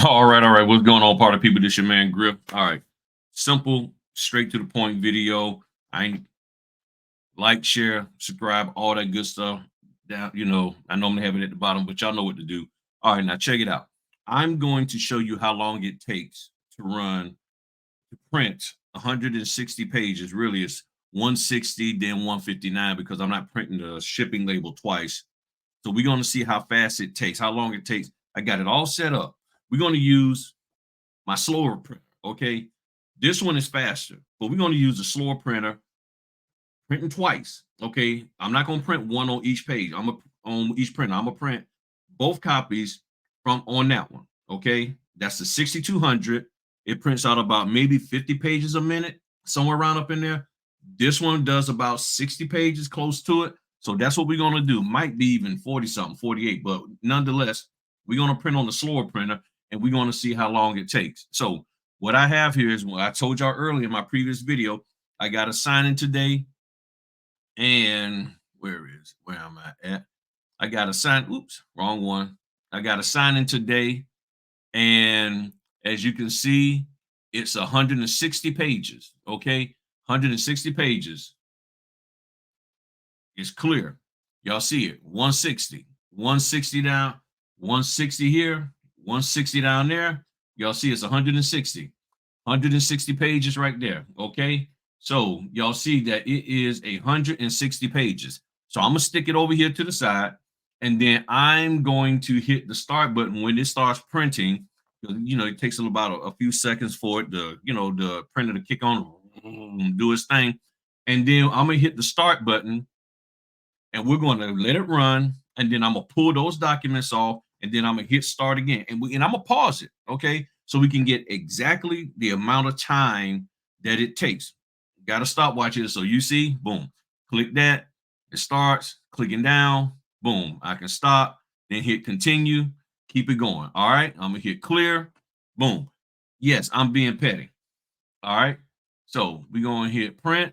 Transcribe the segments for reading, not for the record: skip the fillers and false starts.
All right, all right. What's going on, party people? This your man Griff. All right, simple, straight to the point video. I ain't like, share, subscribe, all that good stuff. Down, I normally have it at the bottom, but y'all know what to do. All right, now check it out. I'm going to show you how long it takes to print 160 pages. Really, it's 160, then 159 because I'm not printing the shipping label twice. So we're going to see how fast it takes, how long it takes. I got it all set up. We're going to use my slower printer, okay? This one is faster, but we're going to use a slower printer, printing twice, okay? I'm not going to print one on each page. On each printer. I'm going to print both copies from on that one, okay? That's the 6200. It prints out about maybe 50 pages a minute, somewhere around up in there. This one does about 60 pages, close to it. So that's what we're going to do. Might be even 40 something, 48, but nonetheless, we're going to print on the slower printer and we're going to see how long it takes. So what I have here is what I told y'all earlier in my previous video. I got a sign in today, and where am I at? I got a sign. Oops, wrong one. I got a sign in today, and as you can see, it's 160 pages. Okay, 160 pages. It's clear. Y'all see it. 160, 160 down, 160 here, 160 down there. Y'all see it's 160 pages right there. Okay. So y'all see that it is 160 pages. So I'm gonna stick it over here to the side, and then I'm going to hit the start button when it starts printing. It takes about a few seconds for it to, the printer to kick on, do its thing. And then I'm gonna hit the start button and we're going to let it run, and then I'm gonna pull those documents off, and then I'm gonna hit start again, and I'm gonna pause it, okay, so we can get exactly the amount of time that it takes. Got to stopwatch it, so you see, boom, click that, it starts, clicking down, boom, I can stop, then hit continue, keep it going. All right, I'm gonna hit clear, boom. Yes, I'm being petty. All right, so we're gonna hit print.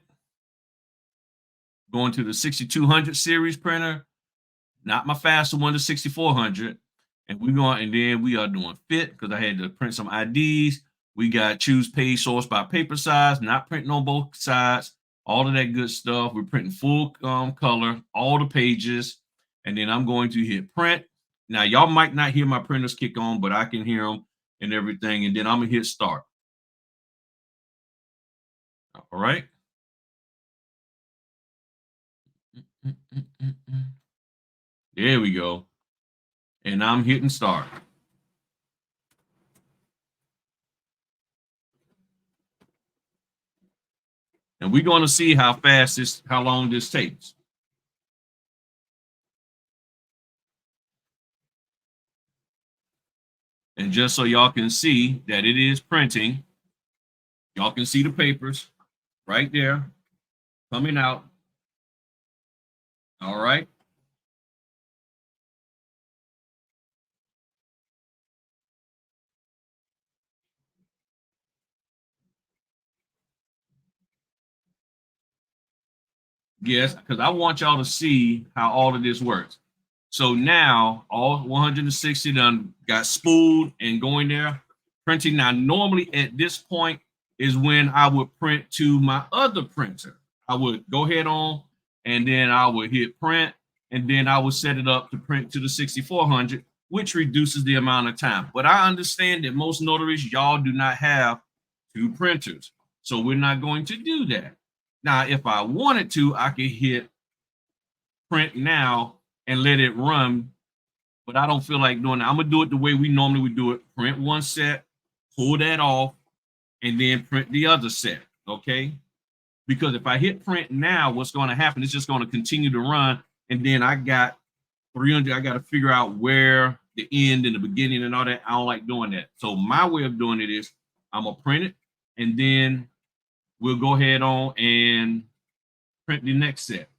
Going to the 6200 series printer, not my faster one, the 6400. And then we are doing fit because I had to print some IDs. We got choose page source by paper size, not printing on both sides, all of that good stuff. We're printing full color, all the pages. And then I'm going to hit print. Now, y'all might not hear my printers kick on, but I can hear them and everything. And then I'm going to hit start. All right. There we go. And I'm hitting start. And we're going to see how long this takes. And just so y'all can see that it is printing, y'all can see the papers right there coming out. All right. Yes, because I want y'all to see how all of this works. So now all 160 done got spooled and going there, printing. Now, normally at this point is when I would print to my other printer. I would go ahead on, and then I would hit print, and then I would set it up to print to the 6400, which reduces the amount of time. But I understand that most notaries, y'all do not have two printers. So we're not going to do that. Now, if I wanted to, I could hit print now and let it run, but I don't feel like doing that. I'm gonna do it the way we normally would do it. Print one set, pull that off, and then print the other set, okay? Because if I hit print now, what's gonna happen? It's just gonna continue to run, and then I got 300, I gotta figure out where the end and the beginning and all that. I don't like doing that. So my way of doing it is I'm gonna print it, and then we'll go ahead on and print the next set.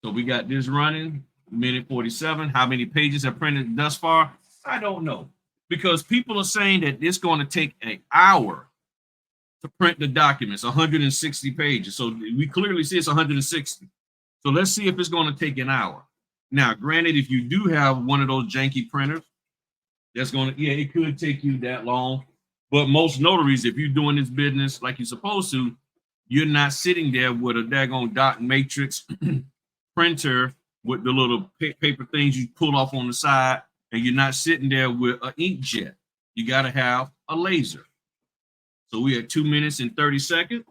So we got this running, minute 47. How many pages are printed thus far? I don't know. Because people are saying that it's going to take an hour to print the documents, 160 pages. So we clearly see it's 160. So let's see if it's going to take an hour. Now, granted, if you do have one of those janky printers, that's going to, yeah, it could take you that long. But most notaries, if you're doing this business like you're supposed to, you're not sitting there with a daggone dot matrix printer with the little paper things you pull off on the side, and you're not sitting there with an inkjet. You got to have a laser. So we at 2 minutes and 30 seconds.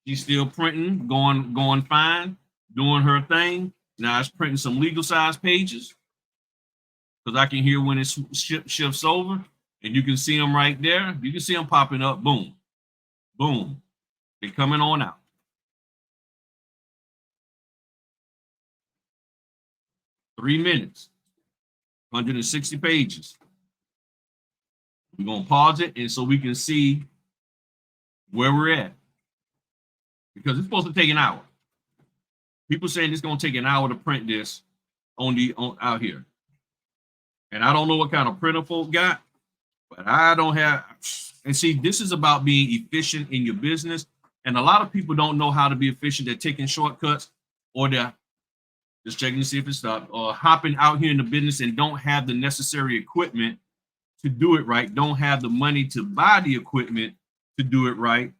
She's still printing, going fine, doing her thing. Now it's printing some legal size pages because I can hear when it shifts over, and you can see them right there. You can see them popping up. Boom, boom. They're coming on out. Three minutes, 160 pages. We're going to pause it, and so we can see where we're at, because it's supposed to take an hour. People saying it's going to take an hour to print this on out here. And I don't know what kind of printer folk got, but I don't have. And see, this is about being efficient in your business. And a lot of people don't know how to be efficient. They're taking shortcuts, or they're just checking to see if it stopped, or hopping out here in the business and don't have the necessary equipment to do it right, don't have the money to buy the equipment to do it right.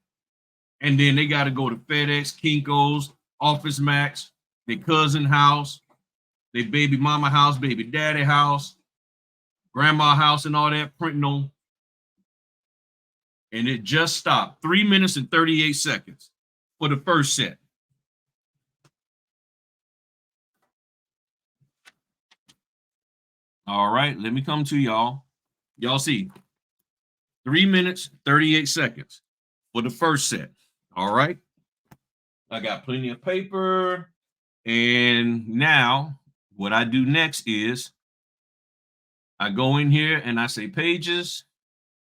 And then they got to go to FedEx, Kinko's, Office Max, their cousin house, their baby mama house, baby daddy house, grandma house, and all that, printing on. And it just stopped. 3 minutes and 38 seconds for the first set. All right, let me come to y'all. Y'all see, 3 minutes, 38 seconds for the first set. All right. I got plenty of paper. And now what I do next is I go in here and I say pages,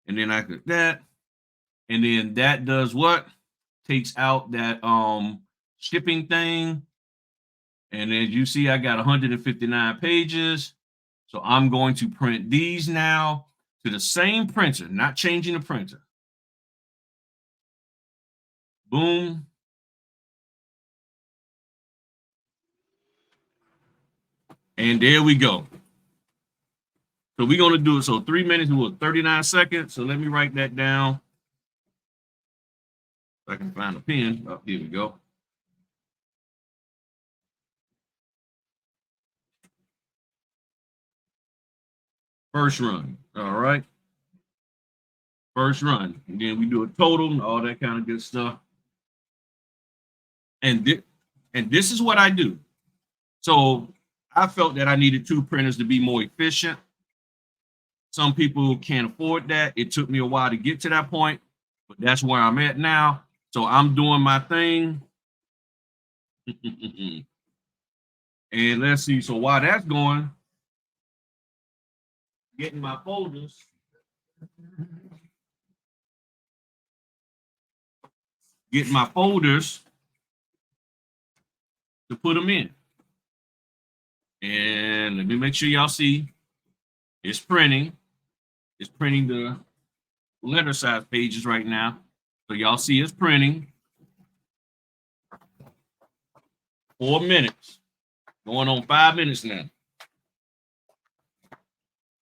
and then I click that. And then that does what? Takes out that shipping thing. And as you see, I got 159 pages. So I'm going to print these now to the same printer, not changing the printer. Boom. And there we go. So we're going to do it. So 3 minutes with 39 seconds. So let me write that down. If I can find a pen. Oh, here we go. First run. All right. First run. And then we do a total and all that kind of good stuff. And this is what I do. So I felt that I needed two printers to be more efficient. Some people can't afford that. It took me a while to get to that point, but that's where I'm at now. So I'm doing my thing. And let's see. So while that's going, getting my folders. Getting my folders to put them in. And let me make sure y'all see it's printing. It's printing the letter size pages right now. So y'all see it's printing. 4 minutes. Going on 5 minutes now.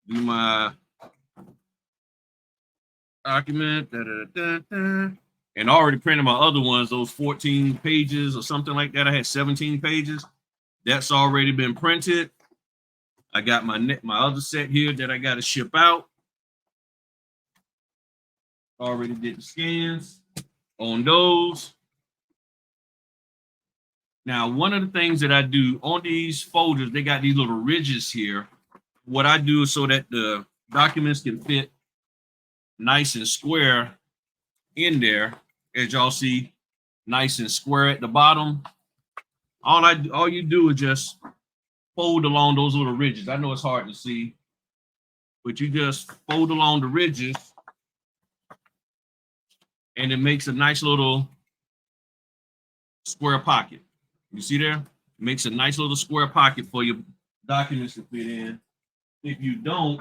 Do my document. And I already printed my other ones, those 14 pages or something like that. I had 17 pages. That's already been printed. I got my other set here that I got to ship out. Already did the scans on those. Now, one of the things that I do on these folders, they got these little ridges here. What I do is so that the documents can fit nice and square in there, as y'all see, nice and square at the bottom. All you do is just fold along those little ridges. I know it's hard to see, but you just fold along the ridges, and it makes a nice little square pocket. You see there? It makes a nice little square pocket for your documents to fit in. If you don't,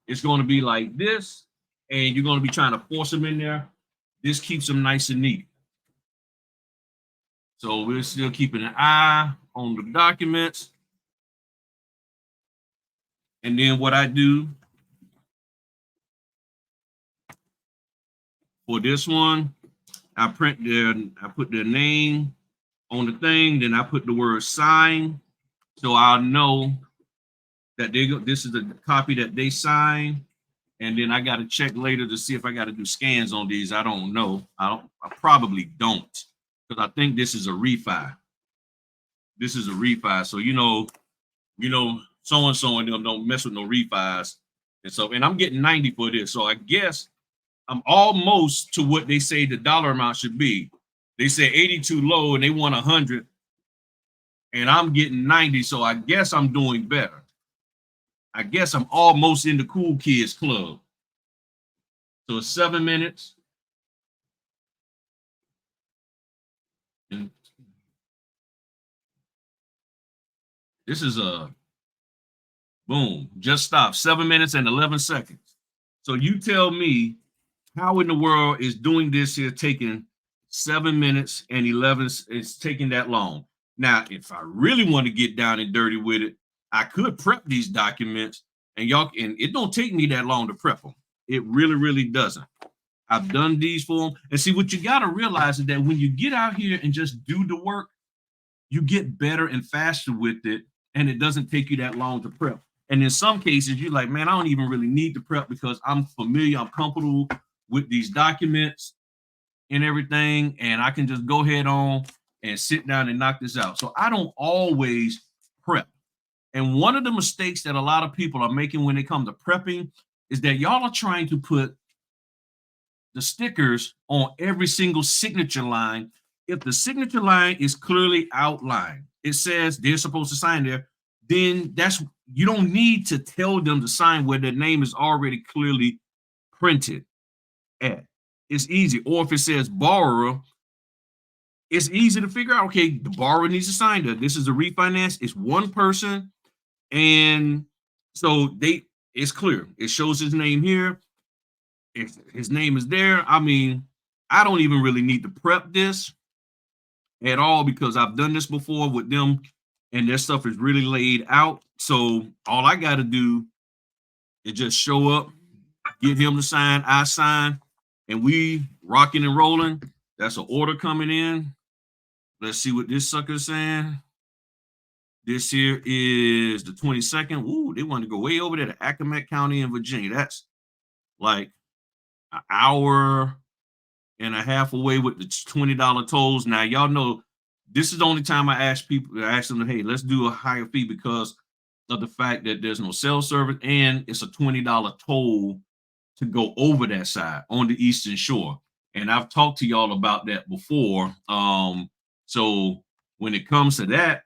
it's going to be like this, and you're going to be trying to force them in there. This keeps them nice and neat. So we're still keeping an eye on the documents. And then what I do for this one, I put their name on the thing, then I put the word sign. So I'll know that this is the copy that they signed. And then I got to check later to see if I got to do scans on these. I don't know. I probably don't, because I think this is a refi. This is a refi. So so and so and them don't mess with no refis. And I'm getting 90 for this. So I guess I'm almost to what they say the dollar amount should be. They say 82 low and they want 100, and I'm getting 90. So I guess I'm doing better. I guess I'm almost in the cool kids club. So it's 7 minutes. And this is a boom, just stop. 7 minutes and 11 seconds. So you tell me how in the world is doing this here taking 7 minutes and 11, it's taking that long. Now, if I really want to get down and dirty with it, I could prep these documents, and it don't take me that long to prep them. It really, really doesn't. I've done these for them. And see, what you got to realize is that when you get out here and just do the work, you get better and faster with it, and it doesn't take you that long to prep. And in some cases, you're like, man, I don't even really need to prep because I'm familiar, I'm comfortable with these documents and everything, and I can just go ahead on and sit down and knock this out. So I don't always prep. And one of the mistakes that a lot of people are making when they come to prepping is that y'all are trying to put the stickers on every single signature line. If the signature line is clearly outlined, it says they're supposed to sign there, then you don't need to tell them to sign where their name is already clearly printed at. It's easy. Or if it says borrower, it's easy to figure out, okay, the borrower needs to sign there. This is a refinance. It's one person. And so it's clear. It shows his name here. If his name is there, I mean, I don't even really need to prep this at all because I've done this before with them and their stuff is really laid out. So all I got to do is just show up, get him to sign, I sign, and we rocking and rolling. That's an order coming in. Let's see what this sucker's saying. This here is the 22nd. Ooh, they want to go way over there to Accomack County in Virginia. That's like an hour and a half away with the $20 tolls. Now, y'all know this is the only time I ask them, hey, let's do a higher fee because of the fact that there's no cell service and it's a $20 toll to go over that side on the Eastern Shore. And I've talked to y'all about that before. So when it comes to that,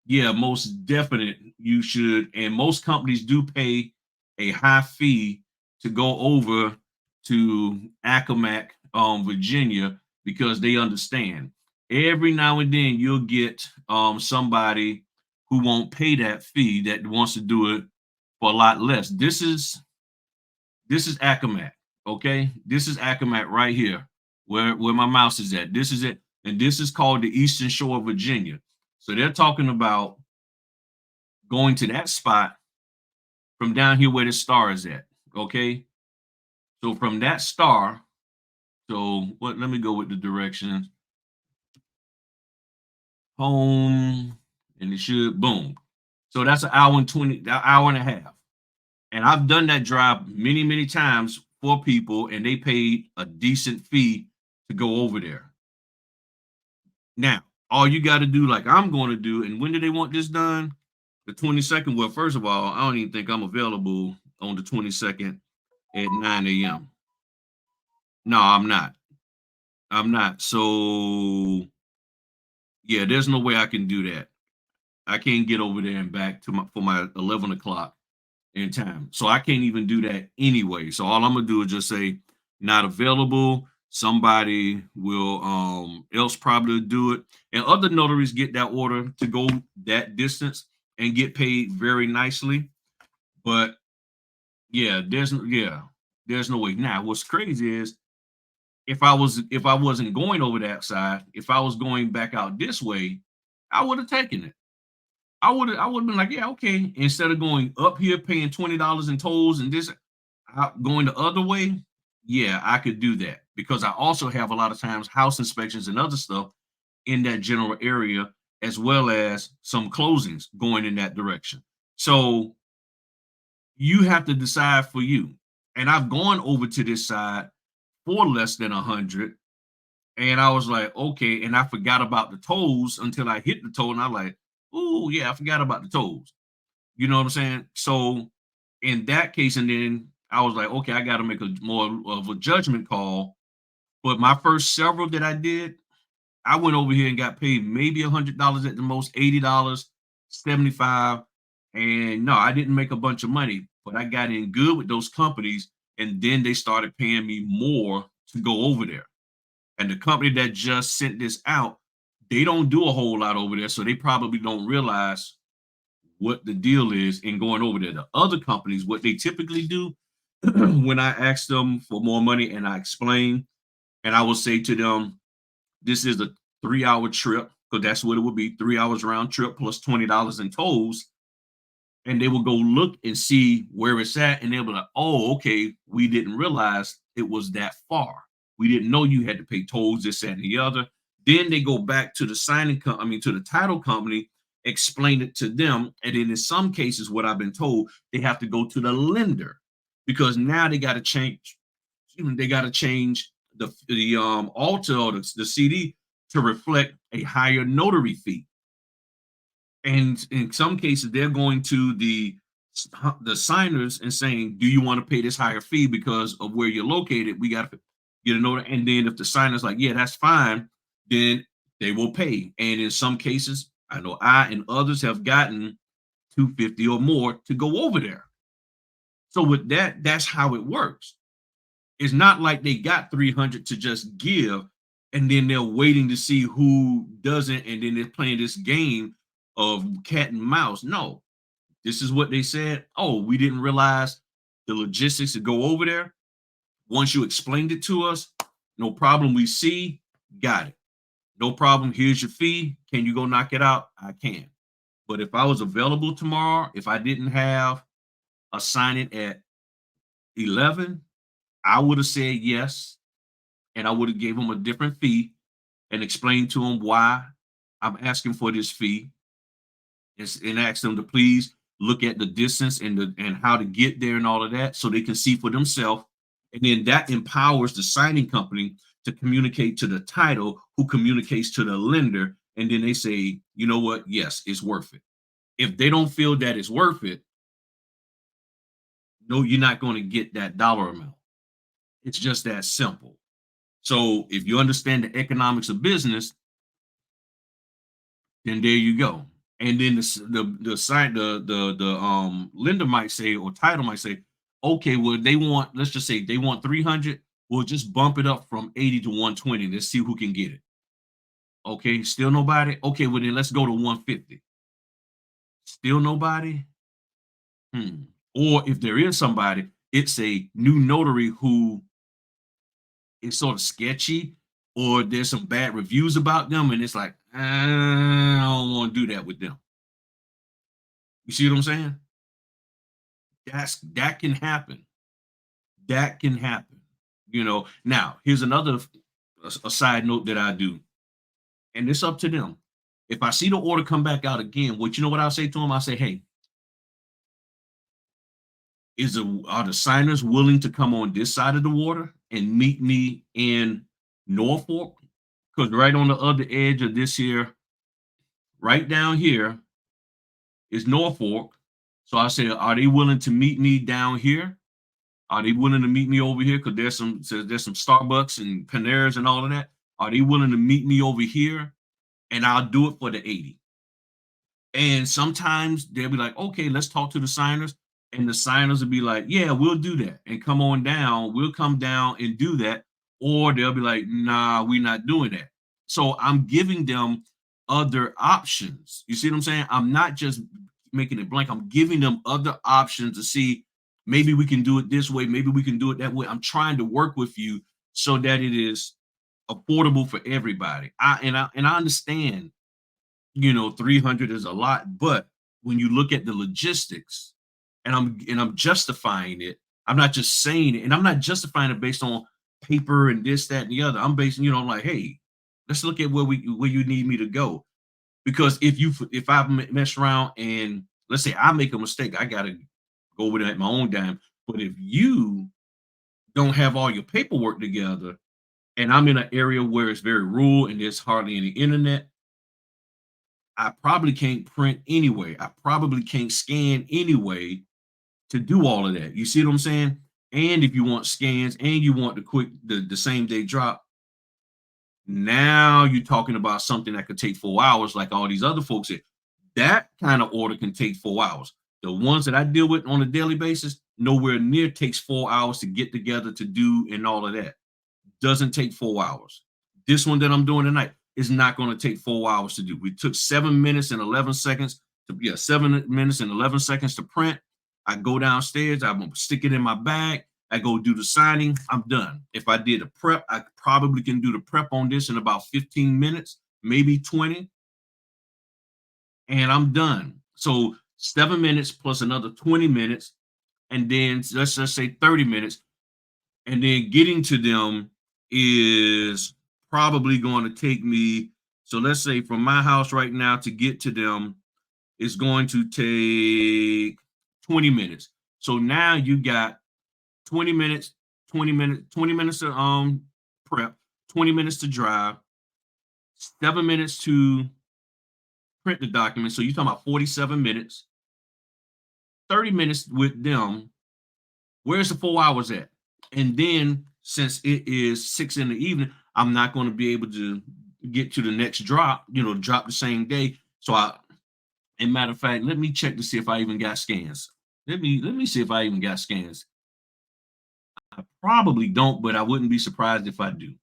yeah, most definite you should. And most companies do pay a high fee to go over to Accomack, Virginia, because they understand. Every now and then you'll get somebody who won't pay that fee that wants to do it for a lot less. This is Accomack, okay? This is Accomack right here, where my mouse is at. This is it, and this is called the Eastern Shore of Virginia. So they're talking about going to that spot from down here where the star is at, okay? So from that star, let me go with the directions. Home, and it should, boom. So that's an hour and a half. And I've done that drive many, many times for people, and they paid a decent fee to go over there. Now, all you got to do, like I'm going to do, and when do they want this done? The 22nd. Well, first of all, I don't even think I'm available on the 22nd at 9 a.m. No, I'm not. So, yeah, there's no way I can do that. I can't get over there and back for my 11 o'clock in time. So I can't even do that anyway. So all I'm going to do is just say, not available. Somebody will else probably do it. And other notaries get that order to go that distance and get paid very nicely. But yeah, there's no way. Now, what's crazy is if I wasn't going over that side, if I was going back out this way, I would have taken it. I would have been like, yeah, okay. Instead of going up here paying $20 in tolls and this going the other way, yeah, I could do that because I also have a lot of times house inspections and other stuff in that general area, as well as some closings going in that direction. So you have to decide for you. And I've gone over to this side for less than 100. And I was like, okay. And I forgot about the tolls until I hit the toll. And I like, oh, yeah, I forgot about the tolls. You know what I'm saying? So in that case, and then I was like, okay, I got to make a more of a judgment call. But my first several that I did, I went over here and got paid maybe $100 at the most, $80, 75. And no, I didn't make a bunch of money, but I got in good with those companies. And then they started paying me more to go over there. And the company that just sent this out, they don't do a whole lot over there. So they probably don't realize what the deal is in going over there. The other companies, what they typically do when I ask them for more money and I explain, and I will say to them, this is a 3 hour trip, because that's what it would be, 3 hours round trip plus $20 in tolls. And they will go look and see where it's at, and they'll be like, oh, okay, we didn't realize it was that far. We didn't know you had to pay tolls, this, that, and the other. Then they go back to the to the title company, explain it to them. And then in some cases, what I've been told, they have to go to the lender because now they got to change, they got to change the altar or the CD to reflect a higher notary fee. And in some cases, they're going to the signers and saying, "Do you want to pay this higher fee because of where you're located? We got to get a note." And then if the signer's like, "Yeah, that's fine," then they will pay. And in some cases, I know I and others have gotten 250 or more to go over there. So with that, that's how it works. It's not like they got 300 to just give, and then they're waiting to see who doesn't, and then they're playing this game of cat and mouse. No, this is what they said. Oh, we didn't realize the logistics to go over there. Once you explained it to us, no problem. We see, got it. No problem. Here's your fee. Can you go knock it out? I can. But if I was available tomorrow, if I didn't have a signing at 11, I would have said yes, and I would have gave him a different fee and explained to him why I'm asking for this fee, and ask them to please look at the distance and how to get there and all of that so they can see for themselves. And then that empowers the signing company to communicate to the title, who communicates to the lender. And then they say, you know what? Yes, it's worth it. If they don't feel that it's worth it, no, you're not going to get that dollar amount. It's just that simple. So if you understand the economics of business, then there you go. And then the side the lender might say, or title might say, okay, well they want, let's just say they want 300. We'll just bump it up from 80 to 120. Let's see who can get it. Okay, still nobody. Okay, well then let's go to 150. Still nobody. Or if there is somebody, it's a new notary who is sort of sketchy, or there's some bad reviews about them, and it's like, I don't want to do that with them. You see what I'm saying? That can happen. That can happen. Now here's another a side note that I do, and it's up to them. If I see the order come back out again, what I'll say to them? I'll say, hey, are the signers willing to come on this side of the water and meet me in Norfolk? Because right on the other edge of this here, right down here, is Norfolk. So I said, are they willing to meet me down here? Are they willing to meet me over here? Because there's some Starbucks and Paneras and all of that. Are they willing to meet me over here? And I'll do it for the 80. And sometimes they'll be like, okay, let's talk to the signers. And the signers will be like, yeah, we'll do that. And come on down. We'll come down and do that. Or they'll be like, nah, we're not doing that. So I'm giving them other options. You see what I'm saying? I'm not just making it blank. I'm giving them other options to see, maybe we can do it this way. Maybe we can do it that way. I'm trying to work with you so that it is affordable for everybody. I understand, 300 is a lot, but when you look at the logistics, and I'm justifying it, I'm not just saying it, and I'm not justifying it based on paper and this, that, and the other. I'm basing, I'm like, hey, let's look at where you need me to go. Because if I mess around and let's say I make a mistake, I gotta go over there at my own dime. But if you don't have all your paperwork together, and I'm in an area where it's very rural and there's hardly any internet, I probably can't print anyway. I probably can't scan anyway to do all of that. You see what I'm saying? And if you want scans and you want the same day drop, now you're talking about something that could take 4 hours, like all these other folks said. That kind of order can take 4 hours. The ones that I deal with on a daily basis, nowhere near takes 4 hours to get together to do and all of that. Doesn't take 4 hours. This one that I'm doing tonight is not going to take 4 hours to do. We took 7 minutes and 11 seconds to 7 minutes and 11 seconds to print. I go downstairs, I'm gonna stick it in my bag. I go do the signing. I'm done. If I did a prep, I probably can do the prep on this in about 15 minutes, maybe 20, and I'm done. So 7 minutes plus another 20 minutes, and then let's just say 30 minutes, and then getting to them is probably going to take me. So let's say from my house right now to get to them is going to take 20 minutes. So now you got 20 minutes, 20 minutes, 20 minutes to prep, 20 minutes to drive, 7 minutes to print the document. So you're talking about 47 minutes, 30 minutes with them. Where's the 4 hours at? And then since it is 6 in the evening, I'm not going to be able to get to the next drop, drop the same day. So and matter of fact, let me check to see if I even got scans. Let me see if I even got scans. I probably don't, but I wouldn't be surprised if I do.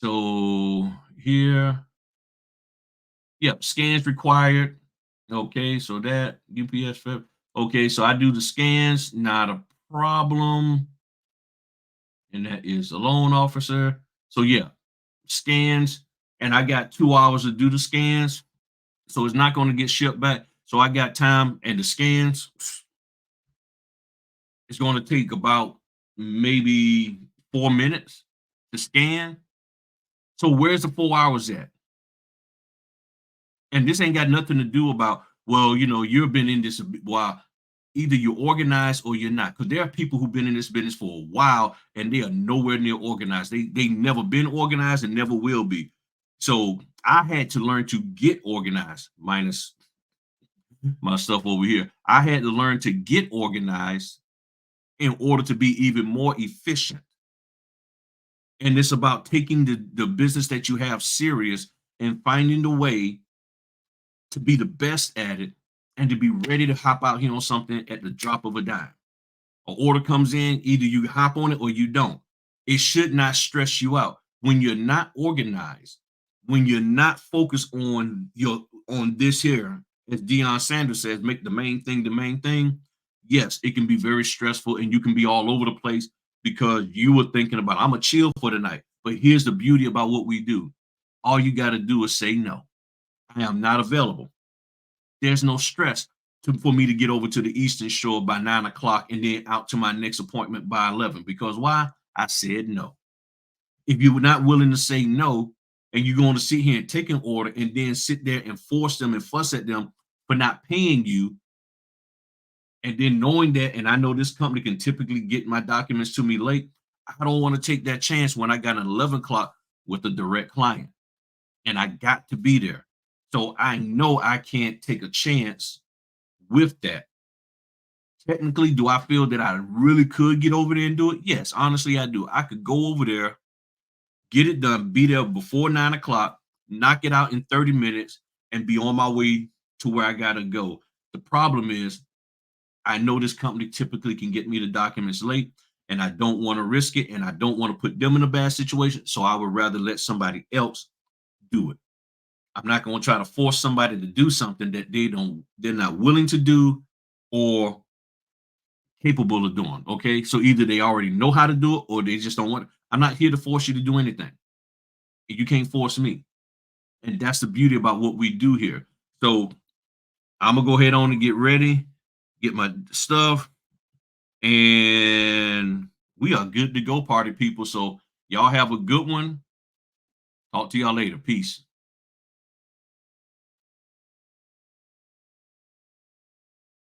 So here, yep, scans required. Okay, so that UPS. Okay, so I do the scans, not a problem. And that is a loan officer. So yeah, scans, and I got 2 hours to do the scans. So it's not going to get shipped back. So I got time, and the scans, it's going to take about maybe 4 minutes to scan. So where's the 4 hours at? And this ain't got nothing to do about, well, you've been in this a while. Either you're organized or you're not. Because there are people who've been in this business for a while and they are nowhere near organized. They never been organized and never will be. So I had to learn to get organized, minus my stuff over here. I had to learn to get organized in order to be even more efficient. And it's about taking the business that you have serious and finding the way to be the best at it and to be ready to hop out here on something at the drop of a dime. An order comes in, either you hop on it or you don't. It should not stress you out. When you're not organized, when you're not focused on this here, as Deion Sanders says, make the main thing the main thing. Yes, it can be very stressful and you can be all over the place because you were thinking about, I'm gonna chill for the night. But here's the beauty about what we do. All you got to do is say no. I am not available. There's no stress for me to get over to the Eastern Shore by 9 o'clock and then out to my next appointment by 11. Because why? I said no. If you were not willing to say no, and you're going to sit here and take an order and then sit there and force them and fuss at them for not paying you, and then knowing that, and I know this company can typically get my documents to me late, I don't want to take that chance when I got an 11 o'clock with a direct client and I got to be there. So I know I can't take a chance with that. Technically, do I feel that I really could get over there and do it? Yes, honestly, I do. I could go over there, get it done, be there before 9 o'clock, knock it out in 30 minutes, and be on my way to where I gotta go. The problem is, I know this company typically can get me the documents late, and I don't want to risk it, and I don't want to put them in a bad situation. So I would rather let somebody else do it. I'm not going to try to force somebody to do something that they're not willing to do or capable of doing. Okay. So either they already know how to do it or they just don't want it. I'm not here to force you to do anything. You can't force me. And that's the beauty about what we do here. So I'm gonna go ahead on and get ready, get my stuff, and we are good to go, party people. So y'all have a good one. Talk to y'all later. Peace.